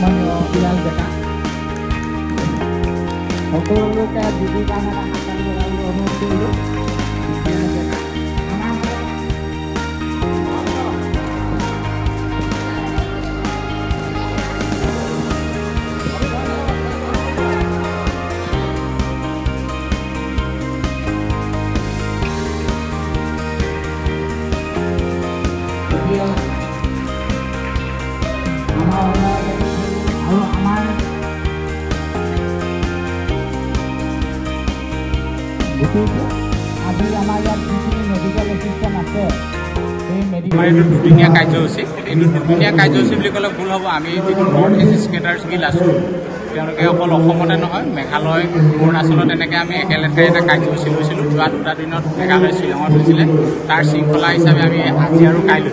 সন্মানীয় বিলাল ডেকা সকলোকে বিহুৰ কাৰণে এটা হাত তালি বজাবলৈ অনুৰোধ কৰিলোঁ। বিলাল ডেকা আজি আমাৰ ইয়াত যিখিনি মেডিকেল এছিষ্টেণ্ট আছে সেই আমাৰ এইটো দুদিনীয়া কাৰ্যসূচী। এইটো দুদিনীয়া কাৰ্যসূচী বুলি ক'লে ভুল হ'ব। আমি যিটো নৰ্থ ইষ্ট স্কেটাৰ্ছ গিল আছোঁ, তেওঁলোকে অকল অসমতে নহয়, মেঘালয়, অৰুণাচলত এনেকৈ আমি একেলেঠাৰে এটা কাৰ্যসূচী লৈছিলোঁ। যোৱা 2টা দিনত মেঘালয় শ্বিলঙত হৈছিলে। তাৰ শৃংখলা হিচাপে আমি আজি আৰু কাইলৈ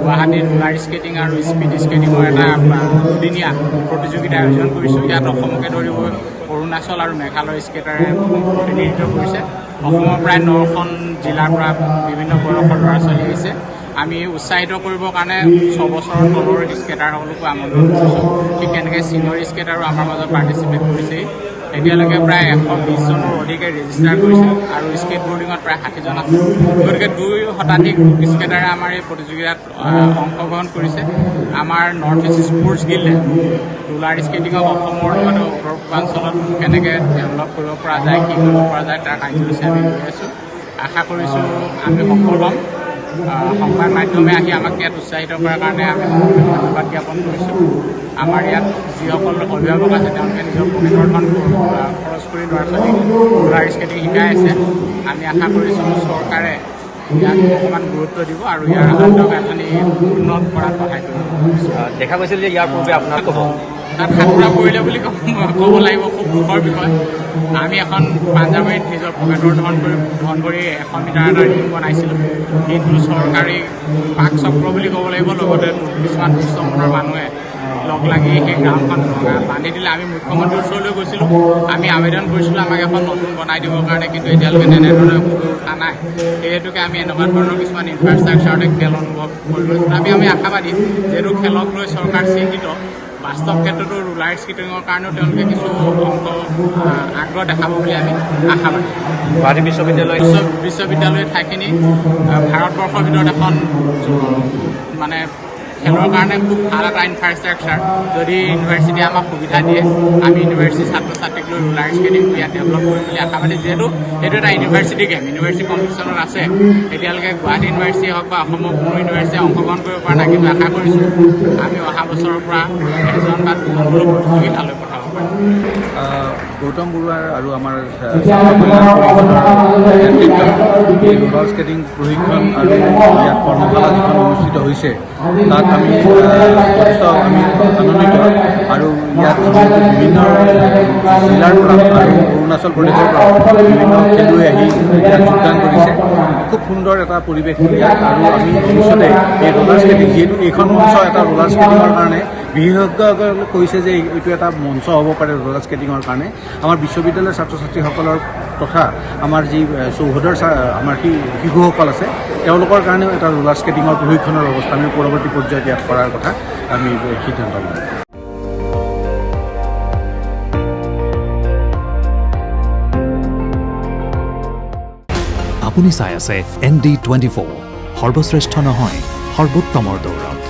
গুৱাহাটীত ৰোলাৰ স্কেটিং আৰু স্পীড স্কেটিঙৰ এটা দুদিনীয়া প্ৰতিযোগিতা আয়োজন কৰিছোঁ। ইয়াত অসমকে ধৰি অৰুণাচল আৰু মেঘালয় স্কেটাৰে প্ৰতিনিধিত্ব কৰিছে। অসমৰ প্ৰায় 9খন জিলাৰ পৰা বিভিন্ন বয়সৰ ল'ৰা ছোৱালী আহিছে। আমি উৎসাহিত কৰিবৰ কাৰণে 6 বছৰৰ তলৰ স্কেটাৰসকলকো আমন্ত্ৰণ কৰিছোঁ। ঠিক তেনেকৈ ছিনিয়ৰ স্কেটাৰো আমাৰ মাজত পাৰ্টিচিপেট কৰিছেই। এতিয়ালৈকে প্ৰায় 120 জনৰ অধিকে ৰেজিষ্টাৰ কৰিছে আৰু স্কেটবৰ্ডিঙত প্ৰায় 60 জন আছে। গতিকে 2 শতাধিক স্কেটাৰে আমাৰ এই প্ৰতিযোগিতাত অংশগ্ৰহণ কৰিছে। আমাৰ নৰ্থ ইষ্ট স্পৰ্টছ গিল্ডে ৰোলাৰ স্কেটিঙক অসমৰ লগতে উত্তৰ পূৰ্বাঞ্চলত কেনেকৈ ডেভেলপ কৰিব পৰা যায়, কি কৰিব পৰা যায়, তাৰ কাৰ্যসূচী আমি লৈ আছোঁ। আশা কৰিছোঁ আমি সফল হ'ম। সংবাদ মাধ্যমে আহি আমাক ইয়াত উৎসাহিত কৰাৰ কাৰণে আমি ধন্যবাদ জ্ঞাপন কৰিছোঁ। আমাৰ ইয়াত যিসকল অভিভাৱক আছে তেওঁলোকে নিজৰ পকেটৰ ধন খৰচ কৰি ল'ৰা ছোৱালীক ৰোলাৰ স্কেটিং শিকাই আছে। আমি আশা কৰিছোঁ চৰকাৰে ইয়াক অকণমান গুৰুত্ব দিব আৰু ইয়াৰ আন্তঃগাঁথনি উন্নত কৰাত সহায় কৰিব। দেখা গৈছিল যে ইয়াৰ পূৰ্বে আপোনাক ক'ব তাত সাঁতোৰা পৰিলে বুলি ক'ব লাগিব, খুব দুখৰ বিষয়। আমি এখন পাঞ্জাৱীত নিজৰ পকেটৰ ধন কৰি 100 মিটাৰ এটা ৰিং বনাইছিলোঁ, কিন্তু চৰকাৰী পাক চক্ৰ বুলি ক'ব লাগিব, লগতে কিছুমান দুষ্ট মনৰ মানুহে লগ লাগি সেই গ্ৰাউণ্ডখন বান্ধি দিলে। আমি মুখ্যমন্ত্ৰীৰ ওচৰলৈ গৈছিলোঁ, আমি আবেদন কৰিছিলোঁ আমাক এখন নতুন বনাই দিবৰ কাৰণে, কিন্তু এতিয়ালৈকে তেনেধৰণে উঠা নাই। সেই হেতুকে আমি এনেকুৱা ধৰণৰ কিছুমান ইনফ্ৰাষ্ট্ৰাকচাৰতে খেল অনুভৱ কৰিবলৈ তথাপি আমি আশাবাদী, যিহেতু খেলক লৈ চৰকাৰ চিন্তিত। বাস্তৱ ক্ষেত্ৰতো ৰোলাৰ স্কেটিঙৰ কাৰণেও তেওঁলোকে কিছু অংশ আগ্ৰহ দেখাব বুলি আমি আশাবাদী। গুৱাহাটী বিশ্ববিদ্যালয়ৰ ঠাইখিনি ভাৰতবৰ্ষৰ ভিতৰত এখন মানে খেলৰ কাৰণে খুব ভাল এটা ইনফ্ৰাষ্ট্ৰাকচাৰ। যদি ইউনিভাৰ্চিটিয়ে আমাক সুবিধা দিয়ে, আমি ইউনিভাৰ্চিটিৰ ছাত্ৰ ছাত্ৰীক লৈ ৰোলাৰ স্কেটিং ইয়াত ডেভেলপ কৰিম বুলি আশাবাদী। যিহেতু এইটো এটা ইউনিভাৰ্চিটি গেম, ইউনিভাৰ্চিটি কম্পিটিশ্যনত আছে। এতিয়ালৈকে গুৱাহাটী ইউনিভাৰ্চিটিয়ে হওক বা অসমৰ কোনো ইউনিভাৰ্চিটিয়ে অংশগ্ৰহণ কৰিব পৰা নাই, কিন্তু আশা কৰিছোঁ আমি অহা বছৰৰ পৰা 1জন বা 2জন হ'লেও প্ৰতিযোগিতালৈ পঠাব পাৰিম। গৌতম বৰুৱাৰ আৰু আমাৰ ছাত্ৰ কল্যাণ পৰিষদৰ নেতৃত্বত এই ৰোলাৰ স্কেটিং প্ৰশিক্ষণ আৰু ইয়াত কৰ্মশালা যিখন অনুষ্ঠিত হৈছে, তাত আমি যথেষ্ট আনন্দিত। আৰু ইয়াত বিভিন্ন জিলাৰ পৰা আৰু অৰুণাচল প্ৰদেশৰ পৰা বিভিন্ন খেলুৱৈ আহি ইয়াত যোগদান কৰিছে। খুব সুন্দৰ এটা পৰিৱেশ ইয়াত। আৰু আমি ভৱিষ্যতে এই ৰোলাৰ স্কেটিং, যিহেতু এইখন মঞ্চ এটা ৰোলাৰ স্কেটিঙৰ কাৰণে, বিশেষজ্ঞসকলে কৈছে যে এইটো এটা মঞ্চ হ'ব পাৰে ৰোলাৰ স্কেটিঙৰ কাৰণে। আমাৰ বিশ্ববিদ্যালয়ৰ ছাত্ৰ ছাত্ৰীসকলৰ তথা আমাৰ যি চৌহদৰ আমাৰ শিশুসকল আছে, তেওঁলোকৰ কাৰণেও এটা ৰোলাৰ স্কেটিঙৰ প্ৰশিক্ষণৰ ব্যৱস্থা আমি পৰৱৰ্তী পৰ্যায়ত ইয়াত কৰাৰ কথা আমি সিদ্ধান্ত ল'ম। আপুনি চাই আছে ND24, সৰ্বশ্ৰেষ্ঠ নহয়, সৰ্বোত্তমৰ দৌৰত।